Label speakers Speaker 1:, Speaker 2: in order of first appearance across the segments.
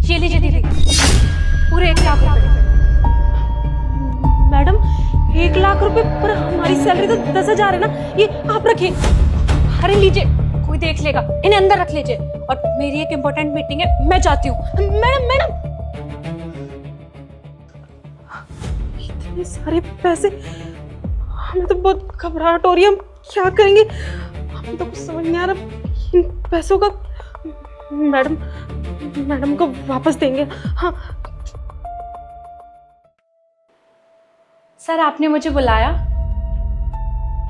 Speaker 1: ये लीजिए दीदी, पूरे 1 लाख रुपए।
Speaker 2: मैडम 1 लाख रुपए पर हमारी सैलरी तो 10,000 है ना, ये आप रखिए।
Speaker 1: अरे लीजिए, कोई देख लेगा, इन्हें अंदर रख लीजिए। और मेरी एक इम्पोर्टेंट मीटिंग है, मैं जाती हूँ।
Speaker 2: मैडम इतने सारे पैसे, हमें तो बहुत घबराहट हो रही है, हम क्या करेंगे, हमें तो कुछ समझ नहीं आ रहा इन पैसों का। मैडम को वापस देंगे। हाँ
Speaker 1: सर, आपने मुझे बुलाया?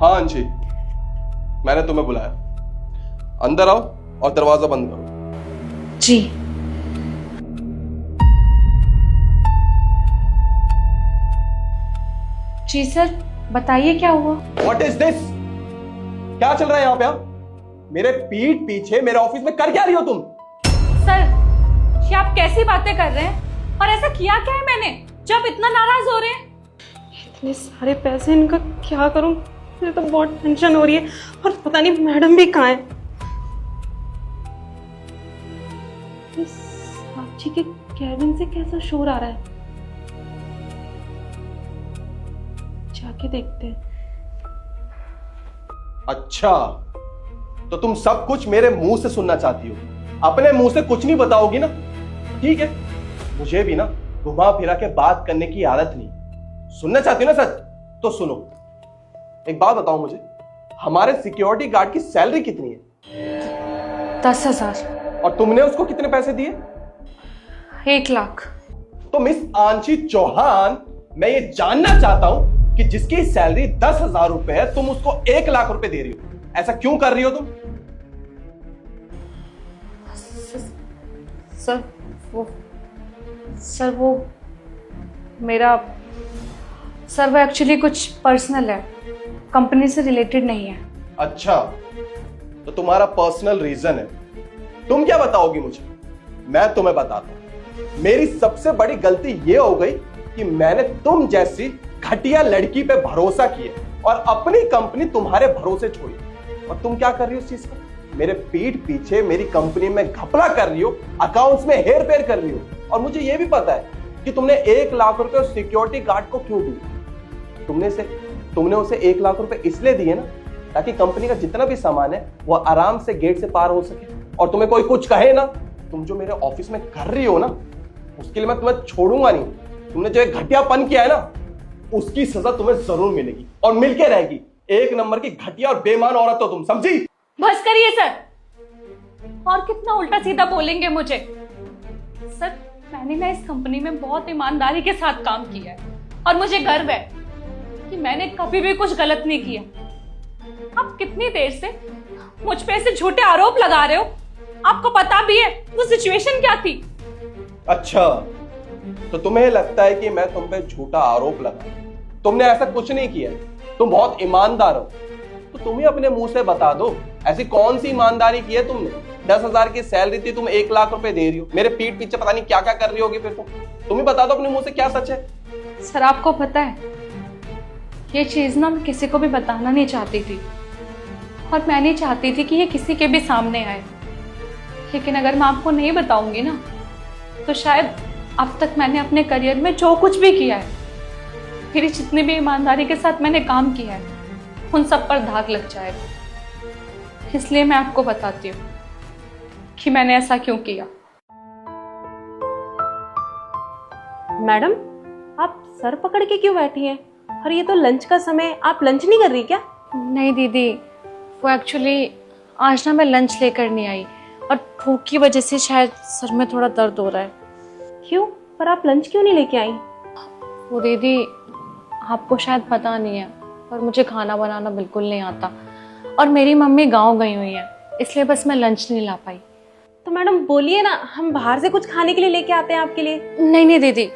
Speaker 3: हाँ अंशी, मैंने तुम्हें बुलाया। अंदर आओ और दरवाजा बंद करो।
Speaker 1: जी। जी सर, बताइए क्या हुआ?
Speaker 3: What is this? क्या चल रहा है यहाँ पे? मेरे पीठ पीछे मेरे ऑफिस में कर क्या रही हो तुम?
Speaker 1: सर, ये आप कैसी बातें कर रहे हैं? और ऐसा किया क्या है मैंने जब इतना नाराज हो रहे हैं?
Speaker 2: इतने सारे पैसे, इनका क्या करूं, मुझे तो बहुत टेंशन हो रही है। और पता नहीं मैडम भी कहाँ है। इस साक्षी के कैबिन से कैसा शोर आ रहा है, जाके देखते हैं।
Speaker 3: अच्छा, तो तुम सब कुछ मेरे मुंह से सुनना चाहती हो, अपने मुंह से कुछ नहीं बताओगी ना? ठीक है, मुझे भी ना घुमा फिरा के बात करने की आदत नहीं। सुनना चाहती हो ना सच, तो सुनो। एक बात बताओ मुझे, हमारे सिक्योरिटी गार्ड की सैलरी कितनी है?
Speaker 1: 10,000।
Speaker 3: और तुमने उसको कितने पैसे दिए?
Speaker 1: 1 लाख।
Speaker 3: तो मिस आंशी चौहान, मैं ये जानना चाहता हूं कि जिसकी सैलरी 10,000 रुपए है, तुम उसको 1 लाख रुपए दे रही हो। ऐसा क्यों कर रही हो तुम?
Speaker 1: सर वो मेरा, सर वो एक्चुअली कुछ पर्सनल है, कंपनी से रिलेटेड नहीं है।
Speaker 3: अच्छा, तो तुम्हारा पर्सनल रीजन है। तुम क्या बताओगी मुझे? मैं तुम्हें बताता हूं। मेरी सबसे बड़ी गलती यह हो गई कि मैंने तुम जैसी घटिया लड़की पे भरोसा किया और अपनी कंपनी तुम्हारे भरोसे छोड़ी। और तुम क्या कर रही हो इस चीज का? मेरे पीठ पीछे मेरी कंपनी में घपला कर रही हो, अकाउंट्स में हेर फेर कर रही हो। और मुझे यह भी पता है कि तुमने 1 लाख रुपए उस सिक्योरिटी गार्ड को क्यों दिए। तुमने उसे 1 लाख रुपए इसलिए दिए ना, ताकि कंपनी का जितना भी सामान है वो आराम से गेट से पार हो सके और तुम्हें कोई कुछ कहे ना। तुम जो मेरे ऑफिस में कर रही हो ना, उसके लिए मैं तुम्हें छोड़ूंगा नहीं। तुमने जो एक घटियापन किया है ना, उसकी सजा तुम्हें जरूर मिलेगी और मिलके रहेगी। 1 नंबर की घटिया और बेईमान औरत हो तुम, समझी?
Speaker 1: बस करिए सर, और कितना उल्टा सीधा बोलेंगे मुझे? सर, मैंने ना इस कंपनी में बहुत ईमानदारी के साथ काम किया है और मुझे गर्व है कि मैंने कभी भी कुछ गलत नहीं किया। आप कितनी देर से मुझ पे ऐसे झूठे आरोप लगा रहे हो? आपको पता भी है वो सिचुएशन क्या थी?
Speaker 3: अच्छा, तो तुम्हें लगता है कि मैं तुम पे झूठा आरोप लगा? तुमने ऐसा कुछ नहीं किया, तुम बहुत ईमानदार हो। तो तुम ही अपने मुंह से बता दो, ऐसी कौन सी ईमानदारी की है तुमने? 10,000 की सैलरी थी, तुम 1 लाख रुपए दे रही हो। मेरे पीठ पीछे पता नहीं क्या क्या कर रही होगी फिर तुम ही बता दो अपने मुंह से क्या सच है।
Speaker 1: सर, आपको पता है ये चीज ना मैं किसी को भी बताना नहीं चाहती थी और मैं नहीं चाहती थी कि ये किसी के भी सामने आए। लेकिन अगर मैं आपको नहीं बताऊंगी ना, तो शायद अब तक मैंने अपने करियर में जो कुछ भी किया है, मेरी जितनी भी ईमानदारी के साथ मैंने काम किया है, उन सब पर दाग लग जाएगा। इसलिए मैं आपको बताती हूँ कि मैंने ऐसा क्यों किया।
Speaker 2: मैडम, आप सर पकड़ के क्यों बैठी हैं? और ये तो लंच का समय, आप लंच नहीं कर रही क्या?
Speaker 1: नहीं दीदी, वो एक्चुअली आज ना मैं लंच लेकर नहीं आई और भूख की वजह से शायद सर में थोड़ा दर्द हो रहा है।
Speaker 2: क्यों? पर आप लंच क्यों नहीं लेके आई?
Speaker 1: वो दीदी, आपको शायद पता नहीं है, पर मुझे खाना बनाना बिल्कुल नहीं आता और मेरी मम्मी गांव गई हुई है, इसलिए बस मैं लंच नहीं ला पाई।
Speaker 2: तो मैडम बोलिए ना, हम बाहर से कुछ खाने के लिए लेके आते हैं आपके लिए।
Speaker 1: नहीं दीदी,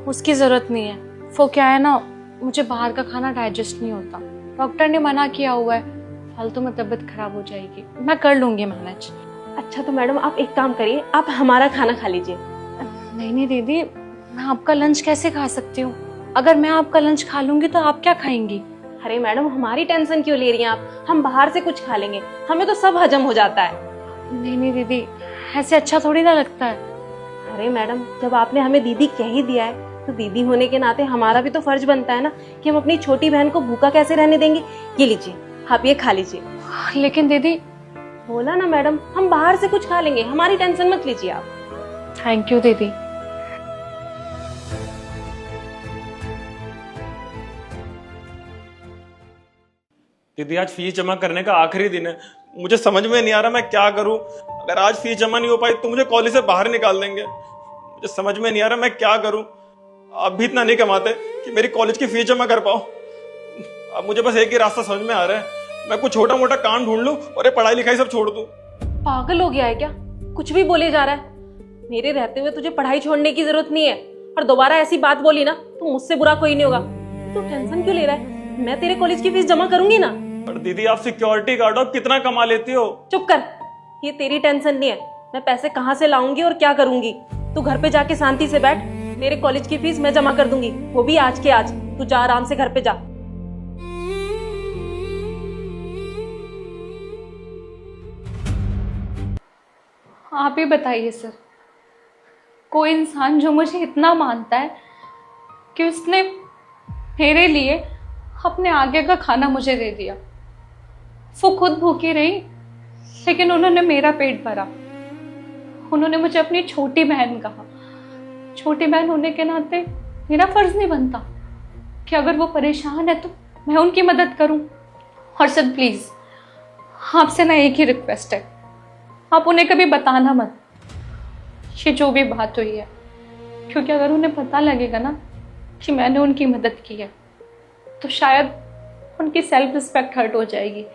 Speaker 1: उसकी ज़रूरत नहीं है। वो क्या है ना, मुझे बाहर का खाना डाइजेस्ट नहीं होता। डॉक्टर ने मना किया हुआ है, फालतू में तबीयत खराब हो जाएगी। मैं कर लूँगी मैनेज।
Speaker 2: अच्छा, तो मैडम आप एक काम करिए, आप हमारा खाना खा लीजिए।
Speaker 1: नहीं दीदी, मैं आपका लंच कैसे खा सकती हूँ? अगर मैं आपका लंच खा लूँगी तो आप क्या खाएंगी?
Speaker 2: अरे मैडम, हमारी टेंशन क्यों ले रही हैं आप? हम बाहर से कुछ खा लेंगे, हमें तो सब हजम हो जाता है।
Speaker 1: नहीं दीदी, ऐसे अच्छा थोड़ी ना लगता है।
Speaker 2: अरे मैडम, जब आपने हमें दीदी कह ही दिया है तो दीदी होने के नाते हमारा भी तो फर्ज बनता है ना कि हम अपनी छोटी बहन को भूखा कैसे रहने देंगे। ये लीजिए, आप ये खा लीजिए।
Speaker 1: लेकिन दीदी।
Speaker 2: बोला ना मैडम, हम बाहर से कुछ खा लेंगे, हमारी टेंशन मत लीजिए आप।
Speaker 1: थैंक यू दीदी।
Speaker 4: दीदी आज फीस जमा करने का आखिरी दिन है, मुझे समझ में नहीं आ रहा मैं क्या करूं। अगर आज फीस जमा नहीं हो पाई तो मुझे कॉलेज से बाहर निकाल देंगे। मुझे समझ में नहीं आ रहा मैं क्या करूं। आप भी इतना नहीं कमाते कि मेरी कॉलेज की फीस जमा कर पाओ। अब मुझे बस एक ही रास्ता समझ में आ रहा है, मैं कुछ छोटा मोटा काम ढूंढ लूं और ये पढ़ाई लिखाई सब छोड़ दूं।
Speaker 2: पागल हो गया है क्या? कुछ भी बोले जा रहा है। मेरे रहते हुए तुझे पढ़ाई छोड़ने की जरूरत नहीं है, और दोबारा ऐसी बात बोली ना तो मुझसे बुरा कोई नहीं होगा। तू टेंशन क्यों ले रहा है? मैं तेरे कॉलेज की फीस जमा करूंगी ना।
Speaker 4: पर दीदी आप सिक्योरिटी गार्ड हो, आप कितना कमा लेती हो?
Speaker 2: चुप कर, ये तेरी टेंशन नहीं है। मैं पैसे कहाँ से लाऊंगी और क्या करूंगी। तू घर पे जाके शांति से बैठ, तेरे कॉलेज की फीस मैं जमा कर दूंगी, वो भी आज के आज। तू जा आराम से घर पे जा।
Speaker 1: आप ही बताइए सर, कोई इंसान जो मुझे इतना मानता है कि उसने मेरे लिए अपने आगे का खाना मुझे दे दिया। वो खुद भूखी रही लेकिन उन्होंने मेरा पेट भरा। उन्होंने मुझे अपनी छोटी बहन कहा। छोटी बहन होने के नाते मेरा फर्ज नहीं बनता कि अगर वो परेशान है तो मैं उनकी मदद करूं। और सर प्लीज, आपसे ना एक ही रिक्वेस्ट है, आप उन्हें कभी बताना मत ये जो भी बात हुई है, क्योंकि अगर उन्हें पता लगेगा ना कि मैंने उनकी मदद की है तो शायद उनकी सेल्फ रिस्पेक्ट हर्ट हो जाएगी,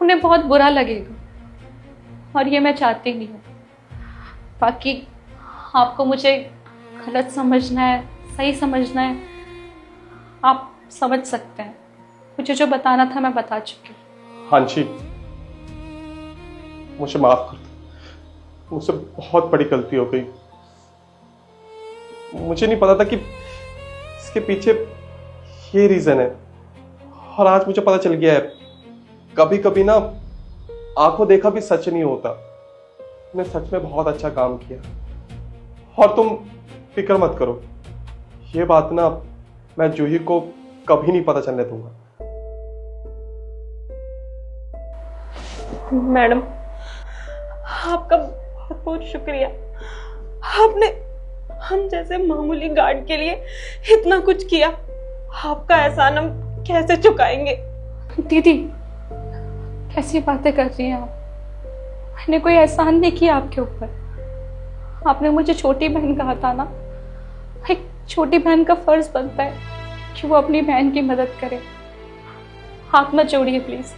Speaker 1: उन्हें बहुत बुरा लगेगा और ये मैं चाहती नहीं हूँ। बाकी आपको मुझे गलत समझना है, सही समझना है, आप समझ सकते हैं। मुझे जो बताना था मैं बता चुकी हूँ।
Speaker 3: हांशी, मुझे माफ कर दो, मुझसे बहुत बड़ी गलती हो गई। मुझे नहीं पता था कि इसके पीछे ये रीजन है, और आज मुझे पता चल गया है। कभी कभी ना आंखों देखा भी सच नहीं होता। मैं सच में बहुत अच्छा काम किया, और तुम फिक्र मत करो, ये बात ना मैं जूही को कभी नहीं पता चलने दूंगा।
Speaker 2: मैडम, आपका बहुत बहुत शुक्रिया। आपने हम जैसे मामूली गार्ड के लिए इतना कुछ किया। आपका एहसान हम कैसे चुकाएंगे?
Speaker 1: दीदी कैसी बातें कर रही हैं आप? मैंने कोई एहसान नहीं किया आपके ऊपर। आपने मुझे छोटी बहन कहा था ना, एक छोटी बहन का फर्ज बनता है कि वो अपनी बहन की मदद करे। हाथ मत जोड़िए प्लीज।